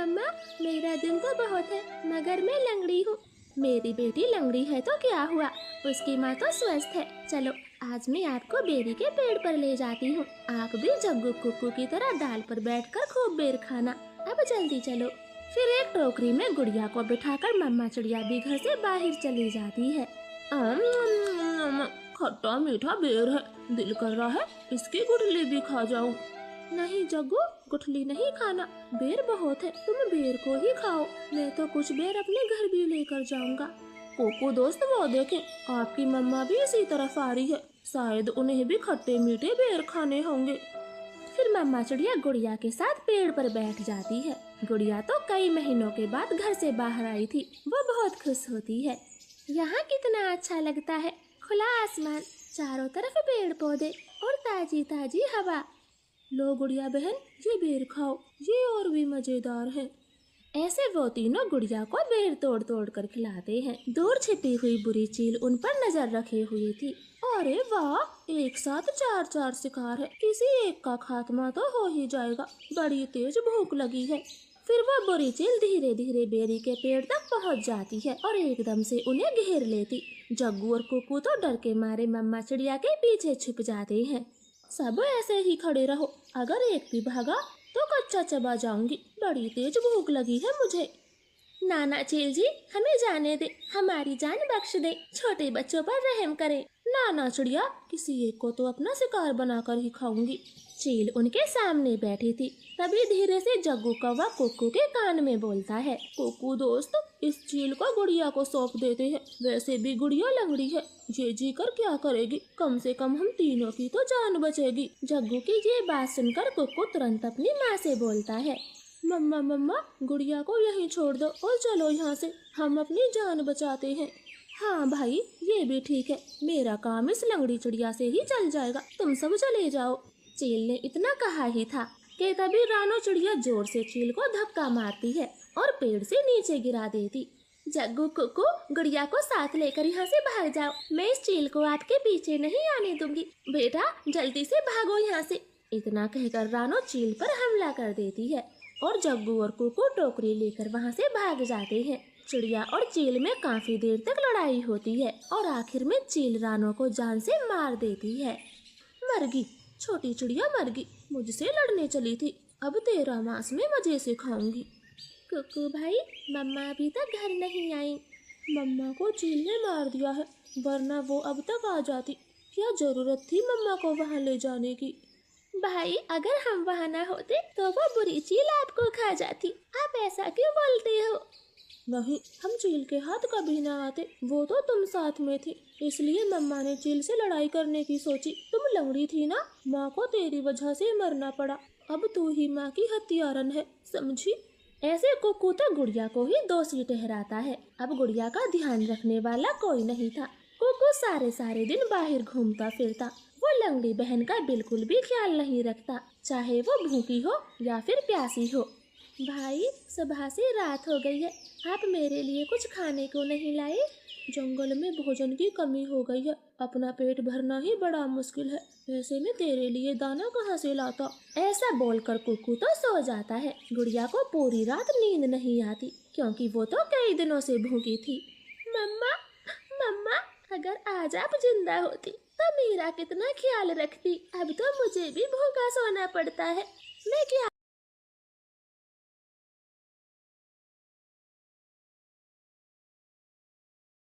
मम्मा, मेरा दिन तो बहुत है मगर मैं लंगड़ी हूँ। मेरी बेटी लंगड़ी है तो क्या हुआ, उसकी माँ तो स्वस्थ है। चलो आज मैं आपको बेरी के पेड़ पर ले जाती हूँ। आप भी जग्गू कुक्कू की तरह डाल पर बैठकर खूब बेर खाना। अब जल्दी चलो। फिर एक टोकरी में गुड़िया को बिठाकर मम्मा चिड़िया भी घर से बाहर चली जाती है। खट्टा मीठा बेर है, दिल कर रहा है इसकी गुठली भी खा जाऊं। नहीं जग्गू, गुठली नहीं खाना, बेर बहुत है, तुम बेर को ही खाओ। मैं तो कुछ बेर अपने घर भी लेकर जाऊंगा। कोको दोस्त वो देखे, आपकी मम्मा भी इसी तरफ आ रही है, शायद उन्हें भी खट्टे मीठे बेर खाने होंगे। फिर मम्मा चिड़िया गुड़िया के साथ पेड़ पर बैठ जाती है। गुड़िया तो कई महीनों के बाद घर से बाहर आई थी, वो बहुत खुश होती है। यहाँ कितना अच्छा लगता है, खुला आसमान, चारों तरफ पेड़ पौधे और ताजी ताजी हवा। लो गुड़िया बहन, ये बेर खाओ, ये और भी मजेदार है। ऐसे वो तीनों गुड़िया को बेर तोड़ तोड़ कर खिलाते हैं। दूर छिपी हुई बुरी चील उन पर नजर रखे हुई थी। अरे वाह, एक साथ चार चार शिकार है, किसी एक का खात्मा तो हो ही जाएगा, बड़ी तेज भूख लगी है। फिर वो बुरी चील धीरे धीरे बेरी के पेड़ तक पहुंच जाती है और एकदम से उन्हें घेर लेती। जग्गू और कुकू तो डर के मारे मम्मा चिड़िया के पीछे छुप जाते हैं। सब ऐसे ही खड़े रहो, अगर एक भी भागा तो कच्चा चबा जाऊंगी, बड़ी तेज भूख लगी है मुझे। नाना चील जी, हमें जाने दे, हमारी जान बख्श दे, छोटे बच्चों पर रहम करे। नाना चिड़िया, किसी एक को तो अपना शिकार बनाकर ही खाऊंगी। चील उनके सामने बैठी थी, तभी धीरे से जग्गू कौवा कुक्कू के कान में बोलता है, कुक्कू दोस्त, इस चील को गुड़िया को सौंप देते हैं, वैसे भी गुड़िया लंगड़ी है, ये जी कर क्या करेगी, कम से कम हम तीनों की तो जान बचेगी। जग्गू की ये बात सुनकर कुक्कू तुरंत अपनी माँ से बोलता है, मम्मा मम्मा, गुड़िया को यहीं छोड़ दो और चलो यहाँ से, हम अपनी जान बचाते हैं। हाँ भाई, ये भी ठीक है, मेरा काम इस लंगड़ी चिड़िया से ही चल जाएगा, तुम सब चले जाओ। चील ने इतना कहा ही था कि तभी रानो चिड़िया जोर से चील को धक्का मारती है और पेड़ से नीचे गिरा देती। जग्गू कुक्कू, गुड़िया को साथ लेकर यहाँ से भाग जाओ, मैं इस चील को आपके पीछे नहीं आने दूंगी, बेटा जल्दी से भागो यहाँ से। इतना कहकर रानो चील पर हमला कर देती है और जग्गू और कुक्कू टोकरी लेकर वहाँ से भाग जाते हैं। चिड़िया और चील में काफी देर तक लड़ाई होती है और आखिर में चील रानो को जान से मार देती है। मरगी, छोटी चिड़िया मरगी, मुझसे लड़ने चली थी, अब तेरा मांस में मजे से खाऊंगी। कुक्कू भाई, मम्मा अभी तक घर नहीं आई। मम्मा को चील ने मार दिया है, वरना वो अब तक आ जाती, क्या जरूरत थी मम्मा को वहाँ ले जाने की। भाई, अगर हम वहाँ न होते तो वो बुरी चील आपको खा जाती, आप ऐसा क्यों बोलते हो। नहीं, हम चील के हाथ कभी ना आते, वो तो तुम साथ में थी, इसलिए मम्मा ने चील से लड़ाई करने की सोची। तुम लंगड़ी थी ना, माँ को तेरी वजह से मरना पड़ा, अब तू ही माँ की हत्यारन है, समझी। ऐसे कुक्कू तो गुड़िया को ही दोषी ठहराता है। अब गुड़िया का ध्यान रखने वाला कोई नहीं था। कुक्कू सारे दिन बाहर घूमता फिरता, वो लंगड़ी बहन का बिल्कुल भी ख्याल नहीं रखता, चाहे वो भूखी हो या फिर प्यासी हो। भाई, सुबह से रात हो गई है, आप मेरे लिए कुछ खाने को नहीं लाए। जंगल में भोजन की कमी हो गई है, अपना पेट भरना ही बड़ा मुश्किल है, ऐसे में तेरे लिए दाना कहाँ से लाता। ऐसा बोलकर कुक्कू तो सो जाता है। गुड़िया को पूरी रात नींद नहीं आती, क्योंकि वो तो कई दिनों से भूखी थी। मम्मा मम्मा, अगर आज आप जिंदा होती तो मेरा कितना ख्याल रखती, अब तो मुझे भी भूखा सोना पड़ता है, मैं क्या